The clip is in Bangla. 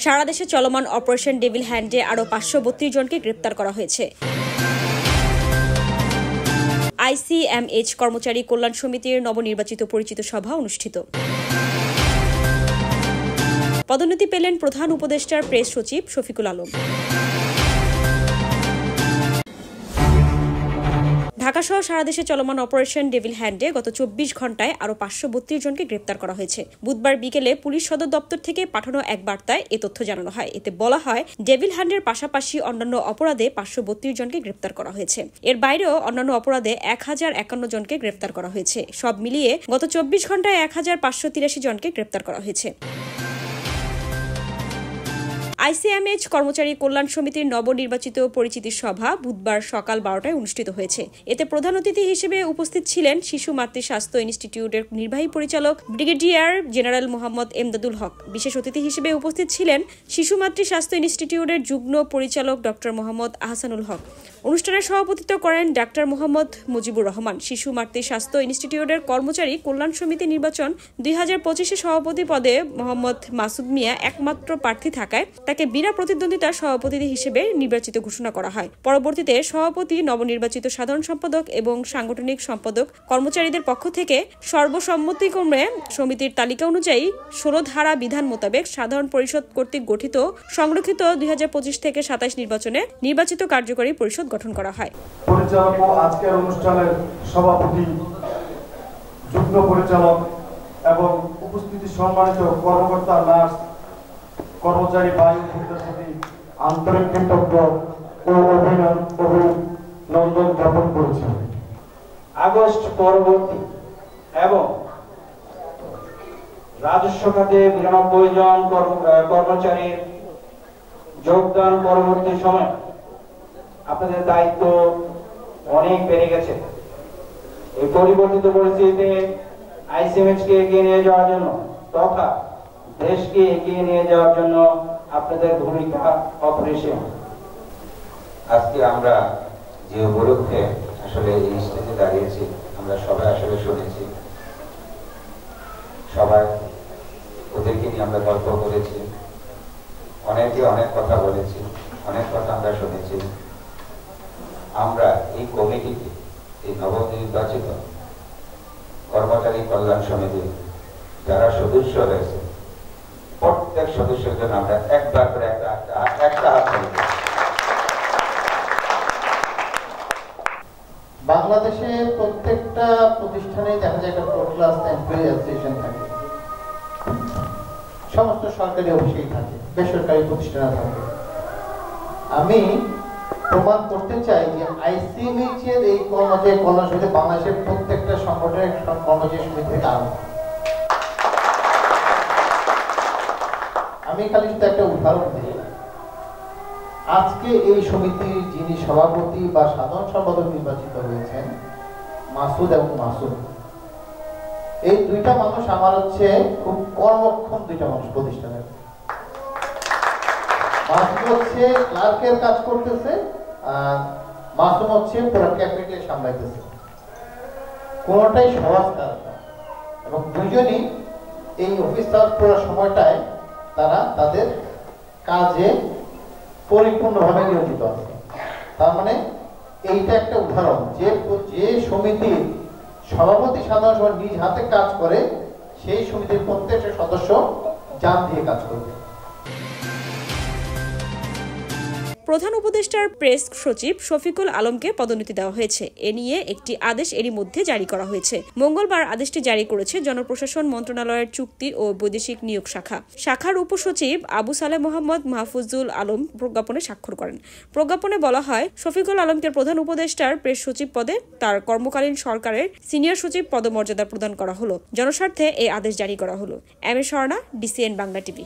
সারা দেশে চলমান অপারেশন ডেভিল হ্যান্ডে আরও 532 জনকে গ্রেপ্তার করা হয়েছে। ICMH কর্মচারী কল্যাণ সমিতির নবনির্বাচিত পরিচিত সভা অনুষ্ঠিত। পদোন্নতি পেলেন প্রধান উপদেষ্টার প্রেস সচিব শফিকুল আলম। ঢাকাসহ সারা দেশে চলমান অপারেশন ডেভিল হ্যান্ডে গত 24 ঘণ্টায় আরও 532 জনকে গ্রেপ্তার করা হয়েছে। বুধবার বিকেলে পুলিশ সদর দপ্তর থেকে পাঠানো এক বার্তায় এ তথ্য জানানো হয়। এতে বলা হয়, ডেভিল হ্যান্ডের পাশাপাশি অন্যান্য অপরাধে 532 জনকে গ্রেপ্তার করা হয়েছে। এর বাইরেও অন্যান্য অপরাধে 1051 জনকে গ্রেপ্তার করা হয়েছে। সব মিলিয়ে গত 24 ঘণ্টায় 1583 জনকে গ্রেপ্তার করা হয়েছে। ICMH কর্মচারী কল্যাণ সমিতির নবনির্বাচিত পরিচিতি সভা বুধবার সকাল 12টায় অনুষ্ঠিত হয়েছে। এতে প্রধান অতিথি হিসেবে উপস্থিত ছিলেন শিশু মাতৃ স্বাস্থ্য ইনস্টিটিউটের নির্বাহী পরিচালক ব্রিগেডিয়ার জেনারেল মোহাম্মদ এমদাদুল হক। বিশেষ অতিথি হিসেবে উপস্থিত ছিলেন শিশু মাতৃ স্বাস্থ্য ইনস্টিটিউটের যুগ্ম পরিচালক ডক্টর মোহাম্মদ আহসানুল হক। অনুষ্ঠানে সভাপতিত্ব করেন ডাক্তার মোহাম্মদ মুজিবুর রহমান। শিশু মাতৃ স্বাস্থ্য ইনস্টিটিউটের কর্মচারী কল্যাণ সমিতি নির্বাচন 2025-এ সভাপতি পদে মোহাম্মদ মাসুদ মিয়া একমাত্র প্রার্থী থাকায় তাকে বিনা প্রতিদ্বন্দ্বিতার সভাপতি হিসেবে নির্বাচিত ঘোষণা করা হয়। পরবর্তীতে সভাপতি, নবনির্বাচিত সাধারণ সম্পাদক এবং সাংগঠনিক সম্পাদক কর্মচারীদের পক্ষ থেকে সর্বসম্মতিক্রমে সমিতির তালিকা অনুযায়ী 16 ধারা বিধান মোতাবেক সাধারণ পরিষদ কর্তৃক গঠিত সংরক্ষিত 2025 থেকে 27 নির্বাচনে নির্বাচিত কার্যকরী পরিষদ গঠন করা হয়। পরিচালক ও আজকের অনুষ্ঠানের সভাপতি, যুগ্ম পরিচালক এবং উপস্থিতি সম্মানিত কর্মকর্তা, নার্স, কর্মচারী ভাই বোনদের প্রতি আন্তরিক কৃতজ্ঞ ও অভিনন্দন জ্ঞাপন করছি। আগস্ট পরবর্তী এবং রাজস্ব খাতে 92 জন কর্মচারীর যোগদান পরবর্তী সময় আপনাদের দায়িত্ব অনেক বেড়ে গেছে। এই পরিবর্তিত পরিস্থিতিতে ICMH কে এগিয়ে নিয়ে যাওয়ার জন্য তথা দেশকে এগিয়ে নিয়ে যাওয়ার জন্য আপনাদের ভূমিকা অপরিসীম। আজকে আমরা যে উপলক্ষে আসলে এই স্টেজে দাঁড়িয়েছি, আমরা সবাই আসলে শুনেছি, সবাই ওদেরকে নিয়ে আমরা গল্প করেছি, অনেকে অনেক কথা বলেছি, অনেক কথা আমরা শুনেছি। আমরা এই কমিটিতে, এই নবনির্বাচিত কর্মচারী কল্যাণ সমিতি যারা সদস্য রয়েছে, প্রত্যেক সদস্যের জন্য আমরা একবার করে একটা হাত তুলি। বাংলাদেশে প্রত্যেকটা প্রতিষ্ঠানে দেখা যায় একটা টোটাল ক্লাস এমপ্লয়ি অ্যাসোসিয়েশন থাকে, সমস্ত সরকারি অফিসেই থাকে, বেসরকারি প্রতিষ্ঠানে থাকে। আমি প্রমাণ করতে চাই যে ICMH এর এই কর্মচারী কল্যাণ সমিতি বাংলাদেশের প্রত্যেকটা সংগঠনের কর্মচারী সমিতি থেকে আলাদা। আমি খালি শুধু একটা উদাহরণ দিই। আজকে এই সমিতির যিনি সভাপতি বা সাধারণ সম্পাদক নির্বাচিত হয়েছেন, মাসুদ এবং মাসুদ, এই দুইটা মানুষ আমার হচ্ছে খুব কর্মক্ষম দুইটা মানুষ প্রতিষ্ঠানের। মাসুদ হচ্ছে ক্লার্কের কাজ করতেছে আর মাসুদ হচ্ছে পুরো ক্যাপিটাল সামলাইতেছে। কোনটাই সহজ কাজ না এবং দুইজনই এই অফিসার পুরো সময়টায় তারা তাদের কাজে পরিপূর্ণভাবে নিয়োজিত আছে। তার মানে এইটা একটা উদাহরণ যে সমিতির সভাপতি সাধারণ সভা নিজ হাতে কাজ করে, সেই সমিতির প্রত্যেকটা সদস্য জান দিয়ে কাজ করবে। প্রধান উপদেষ্টার প্রেস সচিব শফিকুল আলমকে পদোন্নতি দেওয়া হয়েছে। এ নিয়ে একটি আদেশ এরই মধ্যে জারি করা হয়েছে। মঙ্গলবার আদেশটি জারি করেছে জনপ্রশাসন মন্ত্রণালয়ের চুক্তি ও বৈদেশিক নিয়োগ শাখার উপসচিব আবু সালেহ মোহাম্মদ মাহফুজুল আলম প্রজ্ঞাপনে স্বাক্ষর করেন। প্রজ্ঞাপনে বলা হয়, শফিকুল আলমকে প্রধান উপদেষ্টার প্রেস সচিব পদে তার কর্মকালীন সরকারের সিনিয়র সচিব পদমর্যাদা প্রদান করা হলো। জনস্বার্থে এই আদেশ জারি করা হলো। MS Swarna, DCN Bangla TV.